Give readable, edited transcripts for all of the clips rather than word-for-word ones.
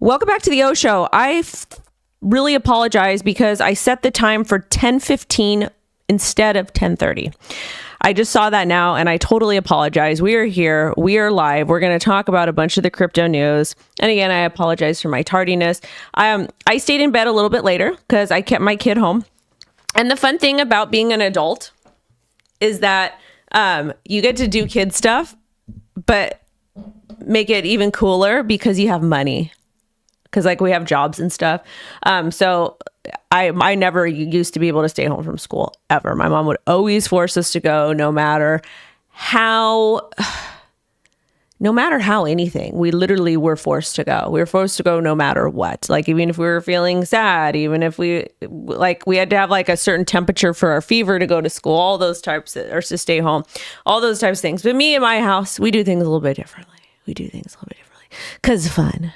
Welcome back to the O Show. Really apologize because I set the time for 10:15 instead of 10:30. I just saw that now and I totally apologize. We are here. We are live. We're going to talk about a bunch of the crypto news. And again, I apologize for my tardiness. I stayed in bed a little bit later because I kept my kid home. And the fun thing about being an adult is that you get to do kid stuff, but make it even cooler because you have money. Because like we have jobs and stuff. So I never used to be able to stay home from school ever. My mom would always force us to go no matter how anything. We literally were forced to go. We were forced to go no matter what. Like even if we were feeling sad, even if we had to have like a certain temperature for our fever to go to school, all those types or to stay home, all those types of things. But me and my house, we do things a little bit differently. Because fun.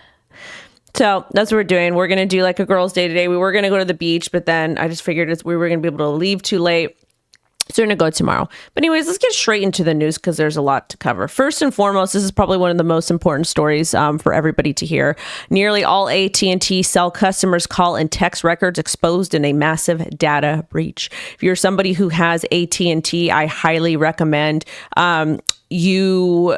So that's what we're doing. We're going to do like a girls' day today. We were going to go to the beach, but then I just figured we were going to be able to leave too late. So we're going to go tomorrow. But anyways, let's get straight into the news because there's a lot to cover. First and foremost, this is probably one of the most important stories for everybody to hear. Nearly all AT&T cell customers' call and text records exposed in a massive data breach. If you're somebody who has AT&T, I highly recommend you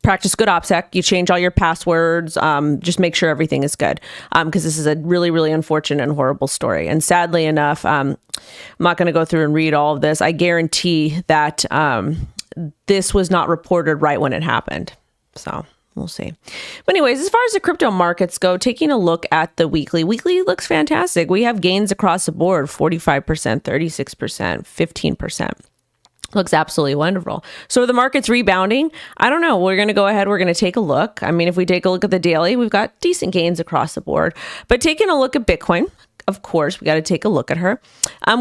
practice good OPSEC. You change all your passwords. Just make sure everything is good. Because this is a really, really unfortunate and horrible story. And sadly enough, I'm not going to go through and read all of this. I guarantee that this was not reported right when it happened. So we'll see. But anyways, as far as the crypto markets go, taking a look at the weekly looks fantastic. We have gains across the board, 45%, 36%, 15%. Looks absolutely wonderful. So the market's rebounding. I don't know. We're going to go ahead. We're going to take a look. I mean, if we take a look at the daily, we've got decent gains across the board. But taking a look at Bitcoin, of course, we got to take a look at her.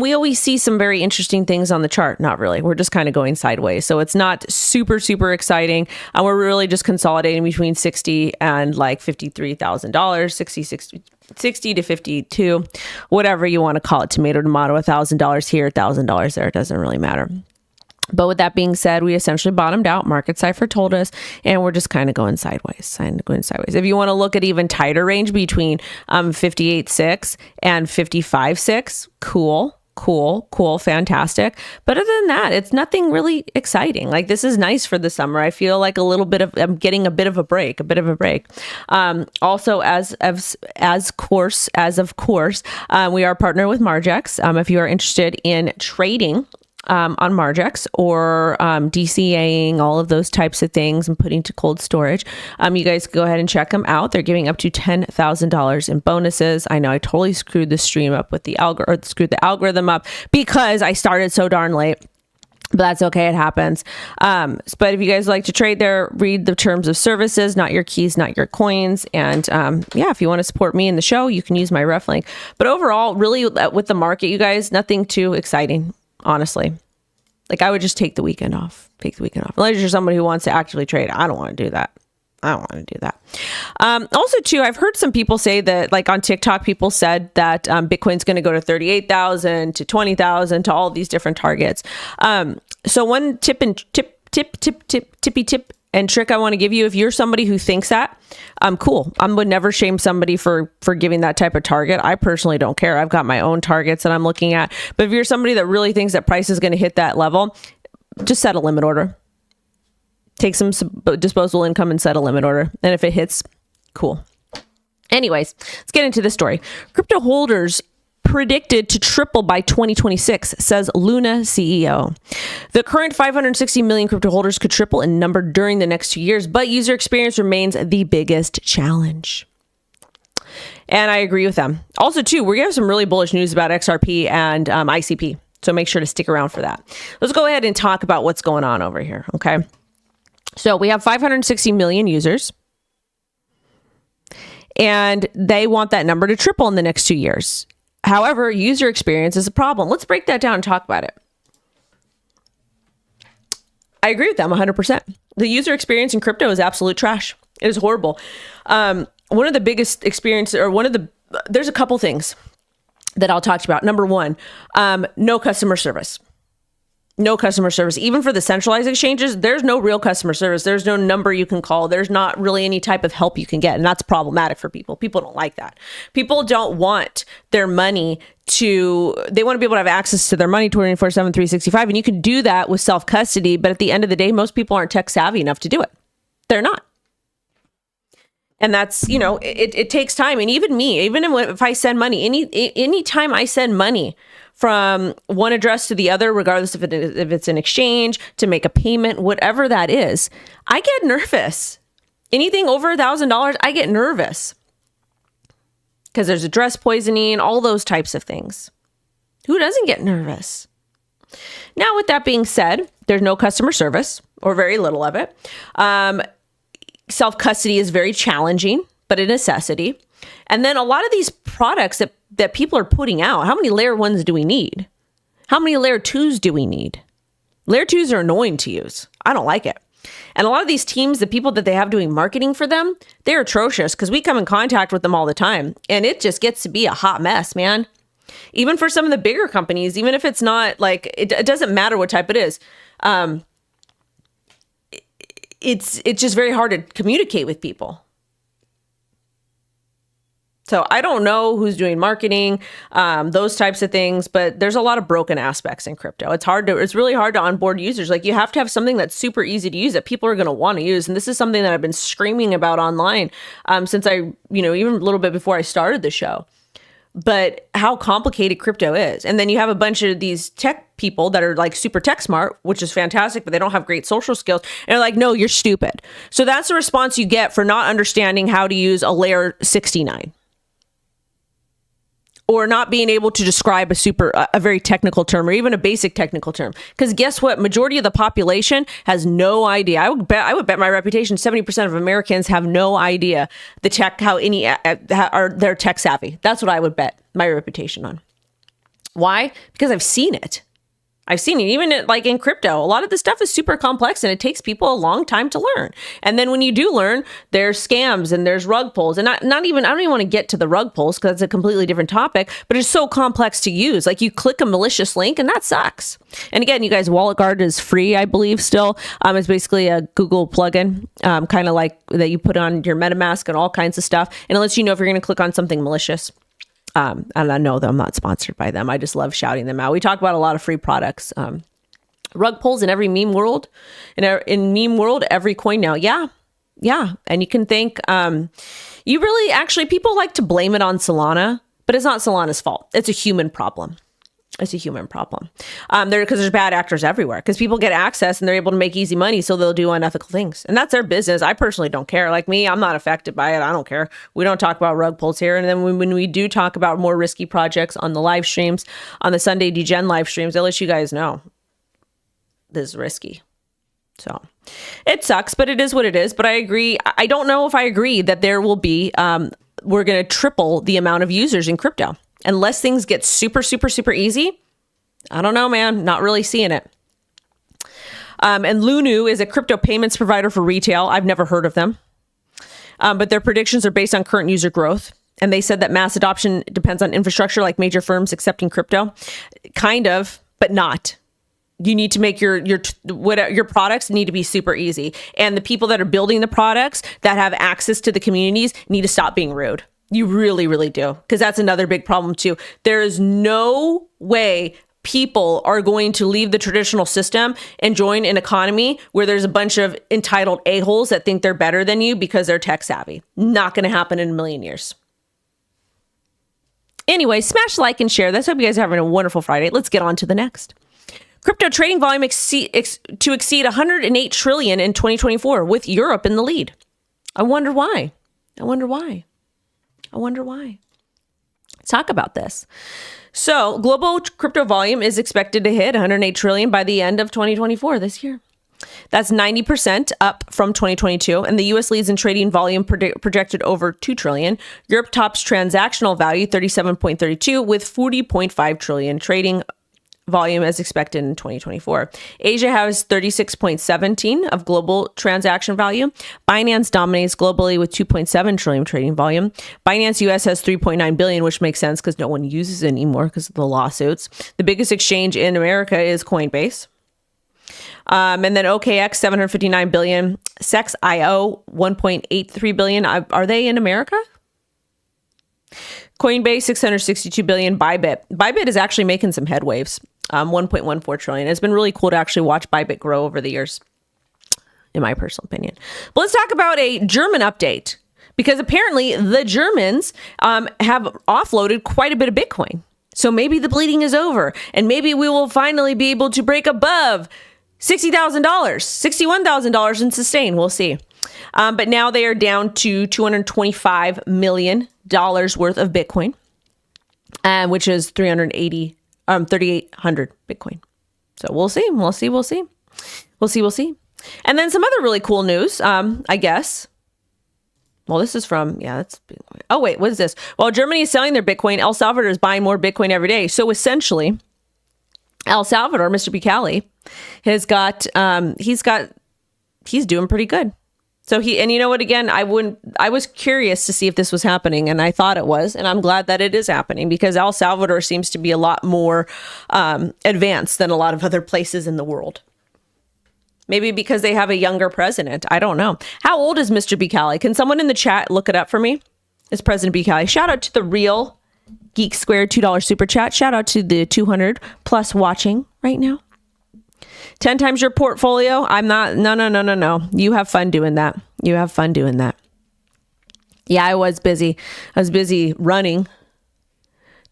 We always see some very interesting things on the chart. Not really. We're just kind of going sideways. So it's not super, super exciting. We're really just consolidating between 60 and like $53,000, 60 to 52, whatever you want to call it. Tomato, $1,000 here, $1,000 there. It doesn't really matter. But with that being said, we essentially bottomed out. Market CIPHER told us, and we're just kind of going sideways. If you want to look at even tighter range between 58.6 and 55.6, cool, fantastic. But other than that, it's nothing really exciting. Like this is nice for the summer. I feel like I'm getting a bit of a break. Also, as of course, we are partnered with Margex. If you are interested in trading on Margex or DCAing, all of those types of things and putting to cold storage, you guys go ahead and check them out. They're giving up to $10,000 in bonuses. I know I totally screwed the stream up with the algorithm up because I started so darn late. But that's okay. It happens. But if you guys like to trade there, read the terms of services, not your keys, not your coins. And if you want to support me in the show, you can use my ref link. But overall, really with the market, you guys, nothing too exciting. Honestly, like I would just take the weekend off. Unless you're somebody who wants to actively trade. I don't want to do that. Also, too, I've heard some people say that, like on TikTok, people said that Bitcoin's going to go to 38,000 to 20,000 to all these different targets. So one tip and trick I want to give you, if you're somebody who thinks that, cool. I would never shame somebody for giving that type of target. I personally don't care. I've got my own targets that I'm looking at. But if you're somebody that really thinks that price is going to hit that level, just set a limit order. Take some disposable income and set a limit order. And if it hits, cool. Anyways, let's get into the story. Crypto holders predicted to triple by 2026, says Luna CEO. The current 560 million crypto holders could triple in number during the next 2 years, but user experience remains the biggest challenge. And I agree with them. Also, too, we're going to have some really bullish news about XRP and ICP. So make sure to stick around for that. Let's go ahead and talk about what's going on over here. Okay. So we have 560 million users. And they want that number to triple in the next 2 years. However, user experience is a problem. Let's break that down and talk about it. I agree with them 100%. The user experience in crypto is absolute trash. It is horrible. One of the biggest there's a couple things that I'll talk to you about. Number one, no customer service. No customer service. Even for the centralized exchanges, there's no real customer service. There's no number you can call. There's not really any type of help you can get. And that's problematic for people. People don't like that. People don't want their money they want to be able to have access to their money 24/7, 365. And you can do that with self-custody. But at the end of the day, most people aren't tech savvy enough to do it. They're not. And that's, it takes time. And even me, even if I send money, any time I send money from one address to the other, regardless if it's an exchange, to make a payment, whatever that is, I get nervous. Anything over $1,000, I get nervous. Because there's address poisoning, all those types of things. Who doesn't get nervous? Now, with that being said, there's no customer service, or very little of it. Self-custody is very challenging, but a necessity. And then a lot of these products that people are putting out, how many layer 1s do we need? How many layer 2s do we need? Layer 2s are annoying to use. I don't like it. And a lot of these teams, the people that they have doing marketing for them, they're atrocious because we come in contact with them all the time. And it just gets to be a hot mess, man. Even for some of the bigger companies, even if it's not like, it doesn't matter what type it is. It's just very hard to communicate with people. So I don't know who's doing marketing, those types of things, but there's a lot of broken aspects in crypto. It's really hard to onboard users. Like, you have to have something that's super easy to use that people are going to want to use. And this is something that I've been screaming about online since even a little bit before I started the show. But how complicated crypto is. And then you have a bunch of these tech people that are like super tech smart, which is fantastic, but they don't have great social skills. And they're like, no, you're stupid. So that's the response you get for not understanding how to use a layer 69. Or not being able to describe a very technical term, or even a basic technical term. Because guess what? Majority of the population has no idea. I would bet my reputation 70% of Americans have no idea they're tech savvy. That's what I would bet my reputation on. Why? Because I've seen it. Even in crypto, a lot of the stuff is super complex and it takes people a long time to learn. And then when you do learn, there's scams and there's rug pulls. And I don't even want to get to the rug pulls because it's a completely different topic, but it's so complex to use. Like, you click a malicious link and that sucks. And again, you guys, WalletGuard is free, I believe, still. It's basically a Google plugin, kind of like that you put on your MetaMask and all kinds of stuff. And it lets you know if you're going to click on something malicious. And I know that I'm not sponsored by them. I just love shouting them out. We talk about a lot of free products. Rug pulls in every meme world. In meme world, every coin now. Yeah. And you can think, people like to blame it on Solana, but it's not Solana's fault. It's a human problem. Because there's bad actors everywhere. Because people get access and they're able to make easy money, so they'll do unethical things. And that's their business. I personally don't care. Like me, I'm not affected by it. I don't care. We don't talk about rug pulls here. And then when we do talk about more risky projects on the live streams, on the Sunday Degen live streams, I'll let you guys know this is risky. So it sucks, but it is what it is. But I agree. I don't know if I agree that there will be, we're going to triple the amount of users in crypto. Unless things get super, super, super easy. I don't know, man. Not really seeing it. And Lunu is a crypto payments provider for retail. I've never heard of them. But their predictions are based on current user growth. And they said that mass adoption depends on infrastructure, like major firms accepting crypto. Kind of, but not. You need to make your products need to be super easy. And the people that are building the products that have access to the communities need to stop being rude. You really, really do. Because that's another big problem too. There is no way people are going to leave the traditional system and join an economy where there's a bunch of entitled a-holes that think they're better than you because they're tech savvy. Not going to happen in a million years. Anyway, smash like and share. Let's hope you guys are having a wonderful Friday. Let's get on to the next. Crypto trading volume to exceed 108 trillion in 2024 with Europe in the lead. I wonder why. Let's talk about this. So global crypto volume is expected to hit 108 trillion by the end of 2024 this year. That's 90% up from 2022. And the US leads in trading volume projected over 2 trillion. Europe tops transactional value 37.32 with 40.5 trillion trading volume as expected in 2024. Asia has 36.17 of global transaction value. Binance dominates globally with 2.7 trillion trading volume. Binance US has 3.9 billion, which makes sense because no one uses it anymore because of the lawsuits. The biggest exchange in America is Coinbase. And then OKX, 759 billion. SEX.io, 1.83 billion. Are they in America? Coinbase, 662 billion. Bybit is actually making some headwaves. 1.14 trillion. It's been really cool to actually watch Bybit grow over the years, in my personal opinion. But let's talk about a German update, because apparently the Germans have offloaded quite a bit of Bitcoin. So maybe the bleeding is over, and maybe we will finally be able to break above $60,000, $61,000 and sustain. We'll see. But now they are down to $225 million worth of Bitcoin, which is 3,800 Bitcoin. So we'll see. And then some other really cool news, I guess. Well, this is from, oh wait, what is this? While Germany is selling their Bitcoin, El Salvador is buying more Bitcoin every day. So essentially, El Salvador, Mr. Bukele, has got, he's doing pretty good. So and you know what, again, I was curious to see if this was happening, and I thought it was, and I'm glad that it is happening, because El Salvador seems to be a lot more advanced than a lot of other places in the world. Maybe because they have a younger president. I don't know. How old is Mr. Bukele? Can someone in the chat look it up for me? Is President Bukele? Shout out to the Real Geek Square $2 super chat. Shout out to the 200 plus watching right now. 10 times your portfolio. I'm not. No. You have fun doing that. Yeah, I was busy. I was busy running.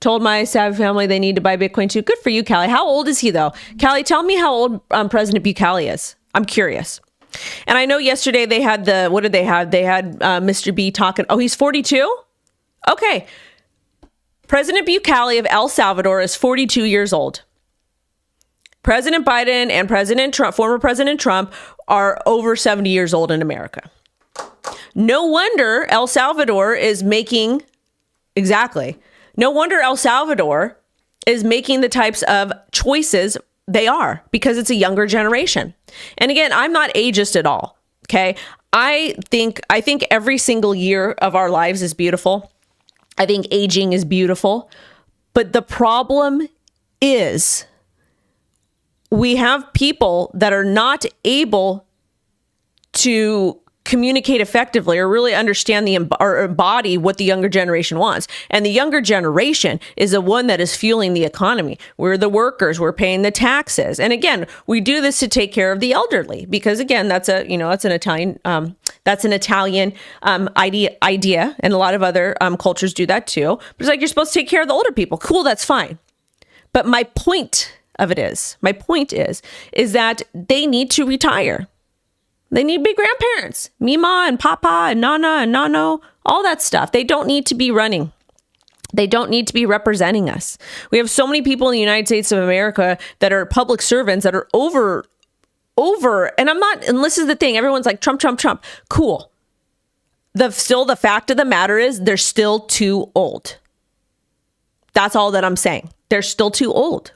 Told my Savvy family they need to buy Bitcoin too. Good for you, Callie. How old is he though? Callie, tell me how old President Bukele is. I'm curious. And I know yesterday they had what did they have? They had Mr. B talking. Oh, he's 42? Okay. President Bukele of El Salvador is 42 years old. President Biden and President Trump, former President Trump, are over 70 years old in America. No wonder El Salvador is making, no wonder El Salvador is making the types of choices they are, because it's a younger generation. And again, I'm not ageist at all. Okay. I think every single year of our lives is beautiful. I think aging is beautiful. But the problem is we have people that are not able to communicate effectively or really understand or embody what the younger generation wants. And the younger generation is the one that is fueling the economy. We're the workers, we're paying the taxes. And again, we do this to take care of the elderly, because again, that's an Italian idea. And a lot of other cultures do that too. But it's like, you're supposed to take care of the older people. Cool. That's fine. But my point is that they need to retire. They need to be grandparents, Mima and Papa and Nana and Nano, all that stuff. They don't need to be running. They don't need to be representing us. We have so many people in the United States of America that are public servants that are over, and this is the thing, everyone's like, Trump. Cool. The fact of the matter is they're still too old. That's all that I'm saying. They're still too old.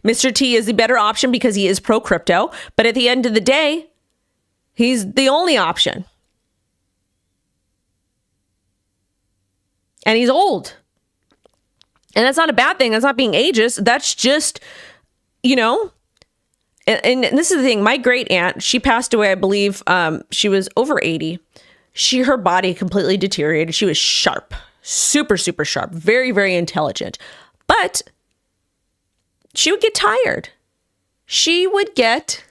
Mr. T is the better option because he is pro crypto, but at the end of the day, he's the only option. And he's old. And that's not a bad thing. That's not being ageist. That's just, and this is the thing. My great aunt, she passed away, I believe, she was over 80. Her body completely deteriorated. She was sharp, super, super sharp, very, very intelligent. But she would get tired. She would get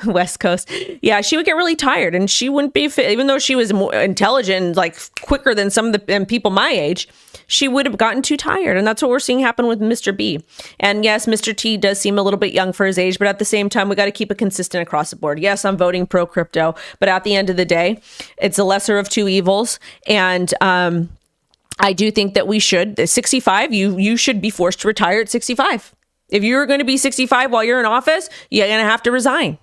West Coast. Yeah, she would get really tired, and she wouldn't be fit. Even though she was more intelligent and like quicker than some of the people my age, she would have gotten too tired. And that's what we're seeing happen with Mr. B. And yes, Mr. T does seem a little bit young for his age, but at the same time, we got to keep it consistent across the board. Yes, I'm voting pro crypto, but at the end of the day, it's the lesser of two evils. And I do think that we should, 65, you should be forced to retire at 65. If you're going to be 65 while you're in office, you're going to have to resign.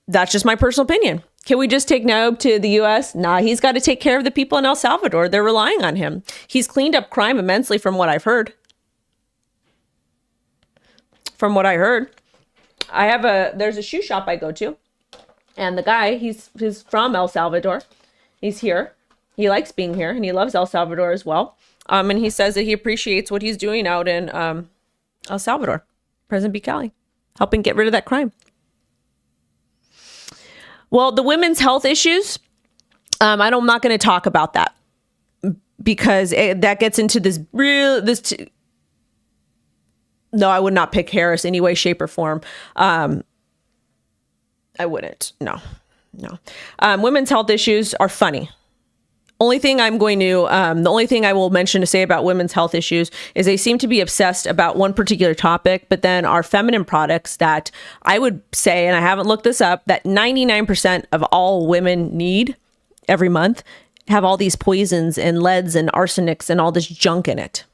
That's just my personal opinion. Can we just take Naob to the U.S.? Nah, he's got to take care of the people in El Salvador. They're relying on him. He's cleaned up crime immensely from what I've heard. There's a shoe shop I go to. And the guy, he's from El Salvador. He's here. He likes being here, and he loves El Salvador as well. And he says that he appreciates what he's doing out in El Salvador. President Bukele, helping get rid of that crime. Well, the women's health issues, I'm not going to talk about that because that gets into no, I would not pick Harris any way, shape, or form. I wouldn't. No. Women's health issues are funny. The only thing I will mention to say about women's health issues is they seem to be obsessed about one particular topic, but then our feminine products that I would say, and I haven't looked this up, that 99% of all women need every month have all these poisons and leads and arsenics and all this junk in it.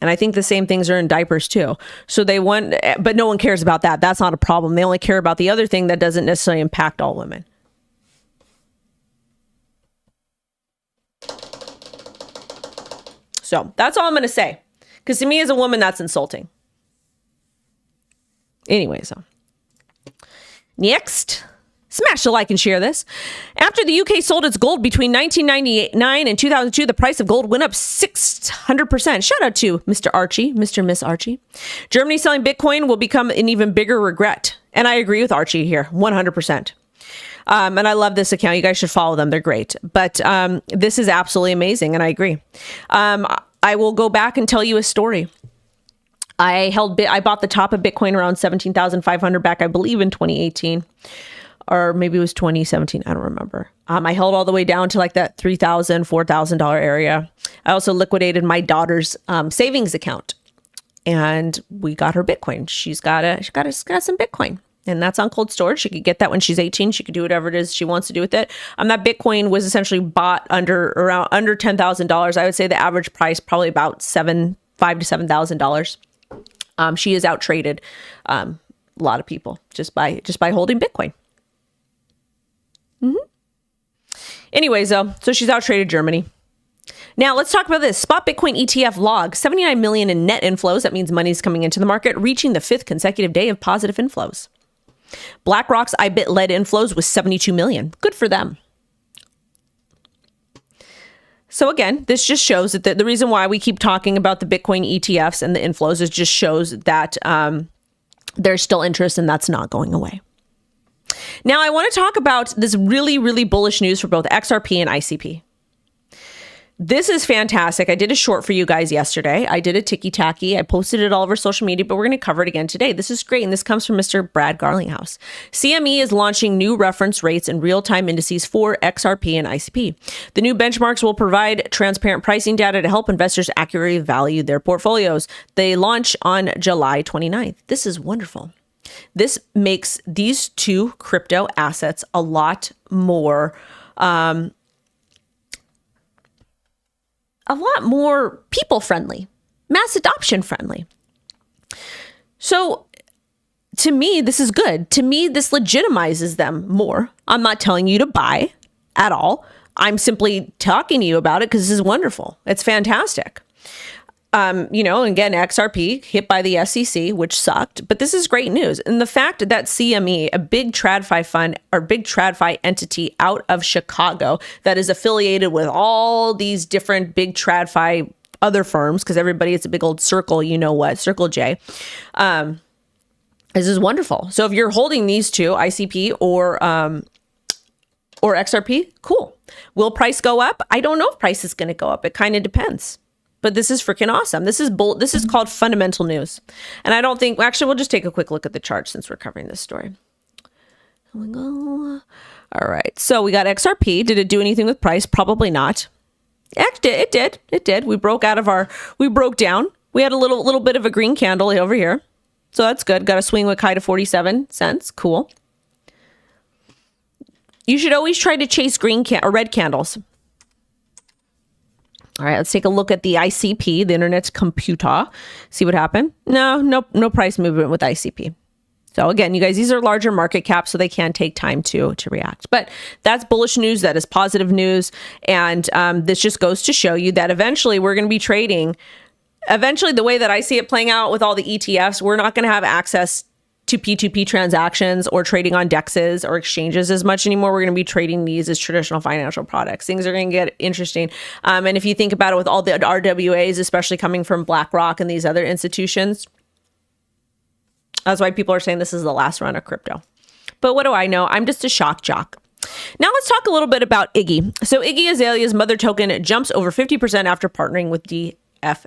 And I think the same things are in diapers too. So but no one cares about that. That's not a problem. They only care about the other thing that doesn't necessarily impact all women. So that's all I'm going to say. Because to me as a woman, that's insulting. Anyway, so next, smash the like and share this. After the UK sold its gold between 1999 and 2002, the price of gold went up 600%. Shout out to Mr. Archie, Mr. Miss Archie. Germany selling Bitcoin will become an even bigger regret. And I agree with Archie here, 100%. And I love this account. You guys should follow them. They're great. But this is absolutely amazing. And I agree. I will go back and tell you a story. I bought the top of Bitcoin around 17,500 back, I believe in 2018, or maybe it was 2017. I don't remember. I held all the way down to like that $3,000, $4,000 area. I also liquidated my daughter's savings account and we got her Bitcoin. She's got some Bitcoin. And that's on cold storage. She could get that when she's 18. She could do whatever it is she wants to do with it. That Bitcoin was essentially bought under $10,000. I would say the average price probably about $5,000 to $7,000. She has out traded a lot of people just by holding Bitcoin. Anyways, so she's out traded Germany. Now let's talk about this. Spot Bitcoin ETF log, 79 million in net inflows. That means money's coming into the market, reaching the 5th consecutive day of positive inflows. BlackRock's IBIT-led inflows was 72 million. Good for them. So again, this just shows that the reason why we keep talking about the Bitcoin ETFs and the inflows is just shows that there's still interest and that's not going away. Now I want to talk about this really, really bullish news for both XRP and ICP. This is fantastic. I did a short for you guys yesterday. I did a ticky-tacky. I posted it all over social media, but we're going to cover it again today. This is great, and this comes from Mr. Brad Garlinghouse. CME is launching new reference rates and real-time indices for XRP and ICP. The new benchmarks will provide transparent pricing data to help investors accurately value their portfolios. They launch on July 29th. This is wonderful. This makes these two crypto assets a lot more people friendly, mass adoption friendly. So to me, this is good. To me, this legitimizes them more. I'm not telling you to buy at all. I'm simply talking to you about it because this is wonderful. It's fantastic. Again, XRP hit by the SEC, which sucked, but this is great news. And the fact that CME, a big TradFi fund or big TradFi entity out of Chicago that is affiliated with all these different big TradFi other firms, because everybody, it's a big old circle, Circle J. This is wonderful. So if you're holding these two, ICP or XRP, cool. Will price go up? I don't know if price is going to go up. It kind of depends. But this is freaking awesome. This is called fundamental news. And I don't think, actually, we'll just take a quick look at the chart since we're covering this story. Here we go. All right. So we got XRP. Did it do anything with price? Probably not. It did. We broke down. We had a little bit of a green candle over here. So that's good. Got a swing wick high to 47 cents. Cool. You should always try to chase red candles. All right, let's take a look at the ICP, the Internet's computer. See what happened? No price movement with ICP. So again, you guys, these are larger market caps, so they can take time to react. But that's bullish news. That is positive news. And this just goes to show you that eventually we're going to be trading. Eventually, the way that I see it playing out with all the ETFs, we're not going to have access to P2P transactions or trading on DEXs or exchanges as much anymore. We're going to be trading these as traditional financial products. Things are going to get interesting. And if you think about it with all the RWAs, especially coming from BlackRock and these other institutions, That's why people are saying this is the last run of crypto. But what do I know? I'm just a shock jock. Now let's talk a little bit about Iggy. So Iggy Azalea's Mother token jumps over 50% after partnering with DWF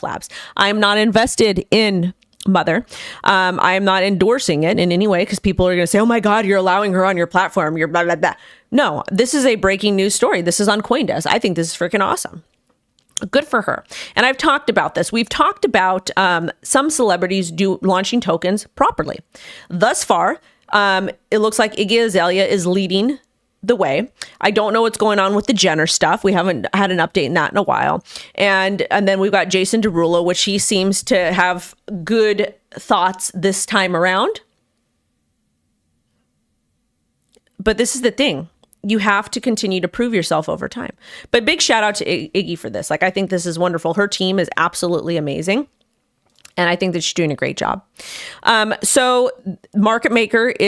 Labs. I am not invested in Mother. I am not endorsing it in any way because people are going to say, oh my God, you're allowing her on your platform. You're blah, blah, blah. No, this is a breaking news story. This is on CoinDesk. I think this is freaking awesome. Good for her. And I've talked about this. We've talked about some celebrities launching tokens properly. Thus far, it looks like Iggy Azalea is leading the way. I don't know what's going on with the Jenner stuff. We haven't had an update in that in a while. And then we've got Jason Derulo, which he seems to have good thoughts this time around. But this is the thing. You have to continue to prove yourself over time. But big shout out to Iggy for this. Like, I think this is wonderful. Her team is absolutely amazing. And I think that she's doing a great job. So DWF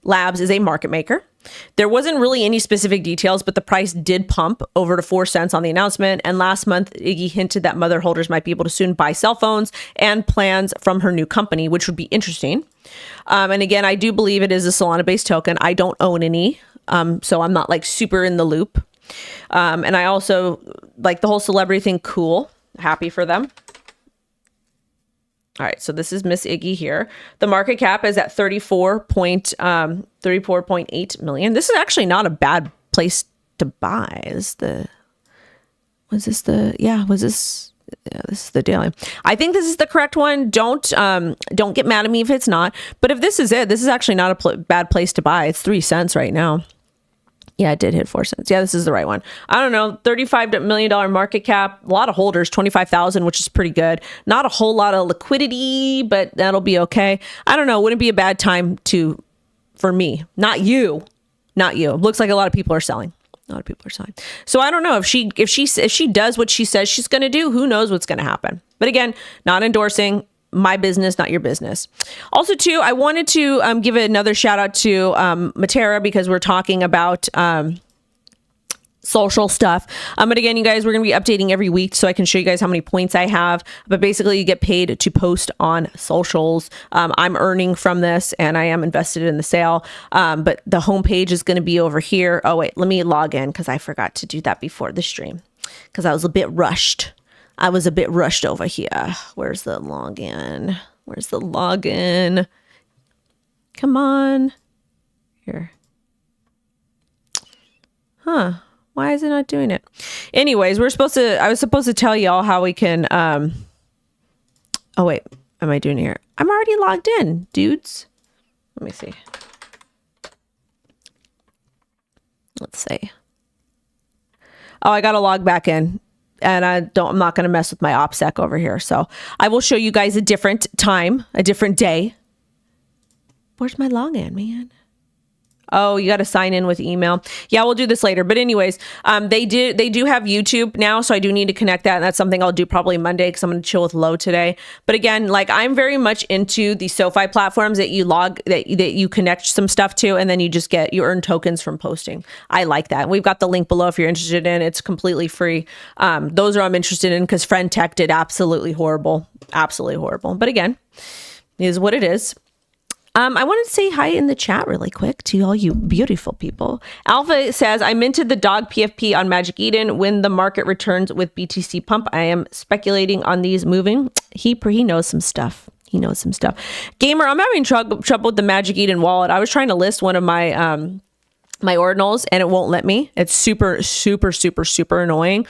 Labs is a market maker. There wasn't really any specific details, but the price did pump over to 4 cents on the announcement. And last month, Iggy hinted that Mother holders might be able to soon buy cell phones and plans from her new company, which would be interesting. And again, I do believe it is a Solana-based token. I don't own any, so I'm not like super in the loop. And I also like the whole celebrity thing. Cool. Happy for them. All right, so this is Miss Iggy here. The market cap is at 34.8 million. This is actually not a bad place to buy. This is the daily. I think this is the correct one. Don't get mad at me if it's not. But if this is it, this is actually not a bad place to buy. It's 3 cents right now. Yeah, it did hit 4 cents. Yeah, this is the right one. I don't know, $35 million market cap, a lot of holders, 25,000, which is pretty good. Not a whole lot of liquidity, but that'll be okay. I don't know. Wouldn't be a bad time for me. Not you. It looks like a lot of people are selling. A lot of people are selling. So I don't know if she does what she says she's going to do, who knows what's going to happen. But again, not endorsing. My business, not your business. Also, too, I wanted to give another shout out to Matera because we're talking about social stuff. But again, you guys, we're going to be updating every week so I can show you guys how many points I have. But basically, you get paid to post on socials. I'm earning from this and I am invested in the sale. But the homepage is going to be over here. Oh, wait, let me log in because I forgot to do that before the stream because I was a bit rushed. Over here. Where's the login? Come on. Here. Huh. Why is it not doing it? Anyways, I was supposed to tell y'all how we can, oh wait, am I doing it here? I'm already logged in, dudes. Let me see. Let's see. Oh, I got to log back in. And I'm not going to mess with my OPSEC over here. So I will show you guys a different time, a different day. Where's my login, man? Oh, you got to sign in with email. Yeah, we'll do this later. But anyways, they do have YouTube now, so I do need to connect that. And that's something I'll do probably Monday because I'm going to chill with Lo today. But again, like I'm very much into the SoFi platforms that you connect some stuff to, and then you earn tokens from posting. I like that. We've got the link below if you're interested in. It's completely free. Those are I'm interested in because Friend Tech did absolutely horrible. But again, it is what it is. I wanted to say hi in the chat really quick to all you beautiful people. Alpha says, I minted the dog PFP on Magic Eden when the market returns with BTC pump. I am speculating on these moving. He knows some stuff. Gamer, I'm having trouble with the Magic Eden wallet. I was trying to list one of my my ordinals and it won't let me. It's super annoying.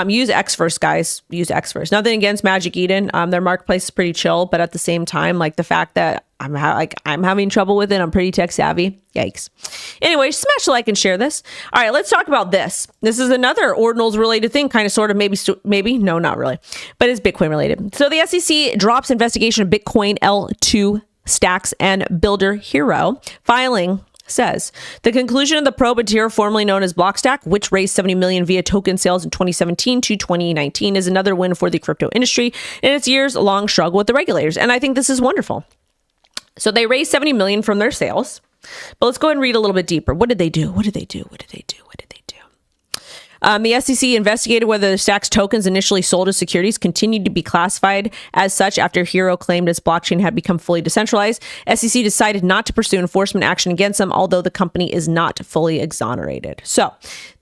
Use XVerse, guys. Use XVerse. Nothing against Magic Eden. Their marketplace is pretty chill, but at the same time, like the fact that I'm having trouble with it, I'm pretty tech savvy. Yikes. Anyway, smash the like and share this. All right, let's talk about this. This is another ordinals related thing, kind of, sort of, maybe, no, not really, but it's Bitcoin related. So the SEC drops investigation of Bitcoin L2 stacks and Builder Hero. Filing says the conclusion of the probe at Matera, formerly known as Blockstack, which raised 70 million via token sales in 2017 to 2019, is another win for the crypto industry in its years-long struggle with the regulators. And I think this is wonderful. So they raised 70 million from their sales. But let's go ahead and read a little bit deeper. What did they do? The SEC investigated whether the stack's tokens initially sold as securities continued to be classified as such after Hero claimed its blockchain had become fully decentralized. SEC decided not to pursue enforcement action against them, although the company is not fully exonerated. So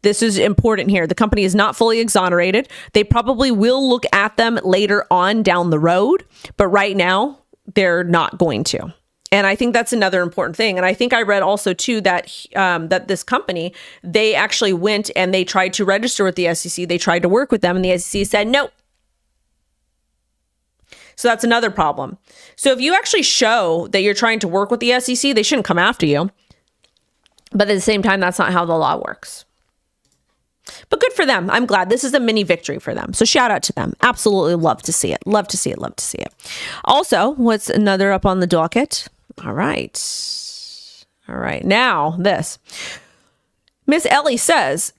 this is important here. The company is not fully exonerated. They probably will look at them later on down the road, but right now they're not going to. And I think that's another important thing. And I think I read also too that that this company, they actually went and they tried to register with the SEC. They tried to work with them and the SEC said no. So that's another problem. So if you actually show that you're trying to work with the SEC, they shouldn't come after you. But at the same time, that's not how the law works. But good for them. I'm glad. This is a mini victory for them. So shout out to them. Absolutely love to see it. Love to see it. Love to see it. Also, what's another up on the docket? All right. Now this. Miss Ellie says,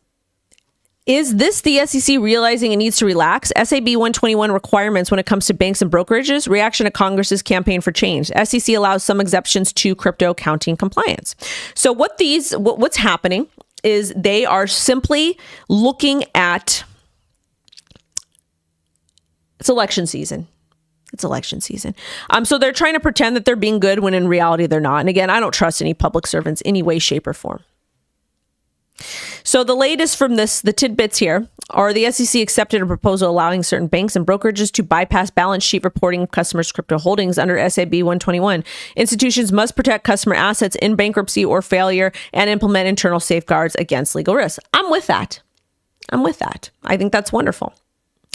is this the SEC realizing it needs to relax SAB 121 requirements when it comes to banks and brokerages? Reaction to Congress's campaign for change. SEC allows some exceptions to crypto accounting compliance. So what's happening is they are simply looking at, it's election season. It's election season. So they're trying to pretend that they're being good when in reality they're not. And again, I don't trust any public servants any way, shape, or form. So the latest from the tidbits here are the SEC accepted a proposal allowing certain banks and brokerages to bypass balance sheet reporting of customers' crypto holdings under SAB 121. Institutions must protect customer assets in bankruptcy or failure and implement internal safeguards against legal risks. I'm with that. I think that's wonderful.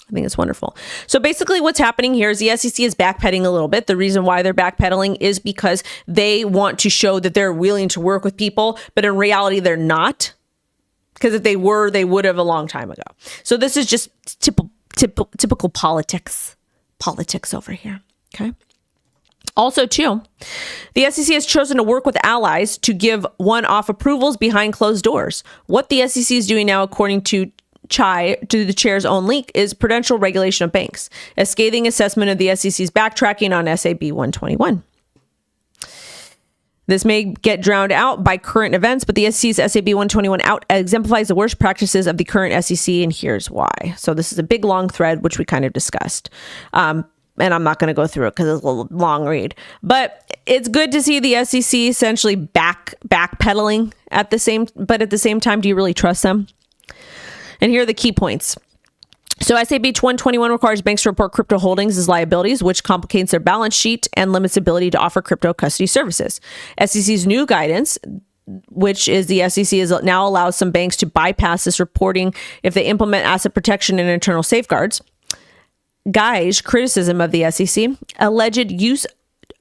I think it's wonderful. So basically what's happening here is the SEC is backpedaling a little bit. The reason why they're backpedaling is because they want to show that they're willing to work with people, but in reality, they're not. Because if they were, they would have a long time ago. So this is just typical politics over here. Okay. Also, too, the SEC has chosen to work with allies to give one-off approvals behind closed doors. What the SEC is doing now, according to the chair's own leak, is prudential regulation of banks, a scathing assessment of the SEC's backtracking on SAB 121. This may get drowned out by current events, but the SEC's SAB 121 out exemplifies the worst practices of the current SEC, and here's why. So this is a big, long thread, which we kind of discussed. And I'm not going to go through it because it's a little long read. But it's good to see the SEC essentially backpedaling at the same time, do you really trust them? And here are the key points. So SAB 121 requires banks to report crypto holdings as liabilities, which complicates their balance sheet and limits ability to offer crypto custody services. SEC's new guidance, which is the SEC is now allows some banks to bypass this reporting if they implement asset protection and internal safeguards. Guy's criticism of the SEC, alleged use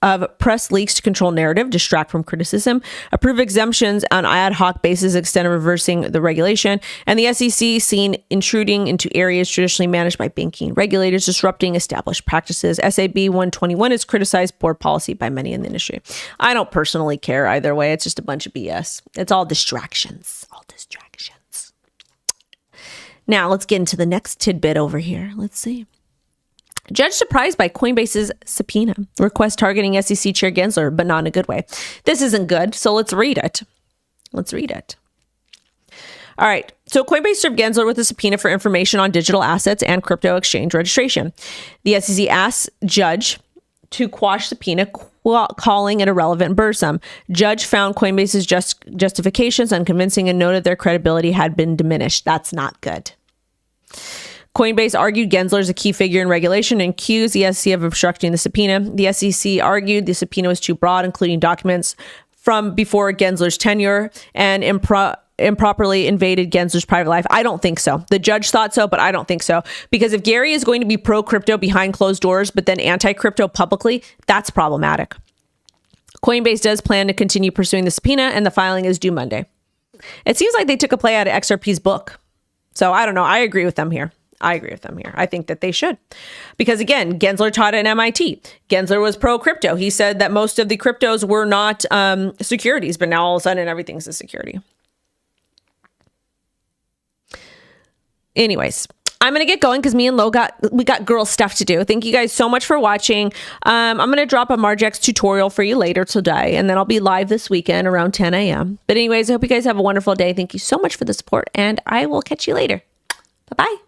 of press leaks to control narrative, distract from criticism, approve exemptions on ad hoc basis, extend reversing the regulation, and the SEC seen intruding into areas traditionally managed by banking regulators, disrupting established practices. SAB 121 is criticized poor policy by many in the industry. I don't personally care either way. It's just a bunch of BS. It's all distractions. Now let's get into the next tidbit over here. Let's see. Judge surprised by Coinbase's subpoena request targeting SEC Chair Gensler, but not in a good way. This isn't good, so let's read it. All right. So Coinbase served Gensler with a subpoena for information on digital assets and crypto exchange registration. The SEC asked Judge to quash subpoena, calling it irrelevant and burdensome. Judge found Coinbase's justifications unconvincing and noted their credibility had been diminished. That's not good. Coinbase argued Gensler is a key figure in regulation and accused the SEC of obstructing the subpoena. The SEC argued the subpoena was too broad, including documents from before Gensler's tenure and improperly invaded Gensler's private life. I don't think so. The judge thought so, but I don't think so. Because if Gary is going to be pro-crypto behind closed doors, but then anti-crypto publicly, that's problematic. Coinbase does plan to continue pursuing the subpoena, and the filing is due Monday. It seems like they took a play out of XRP's book. So I don't know. I agree with them here. I think that they should. Because again, Gensler taught at MIT. Gensler was pro-crypto. He said that most of the cryptos were not securities, but now all of a sudden everything's a security. Anyways, I'm going to get going because me and Lo we got girl stuff to do. Thank you guys so much for watching. I'm going to drop a Margex tutorial for you later today, and then I'll be live this weekend around 10 a.m. But anyways, I hope you guys have a wonderful day. Thank you so much for the support, and I will catch you later. Bye-bye.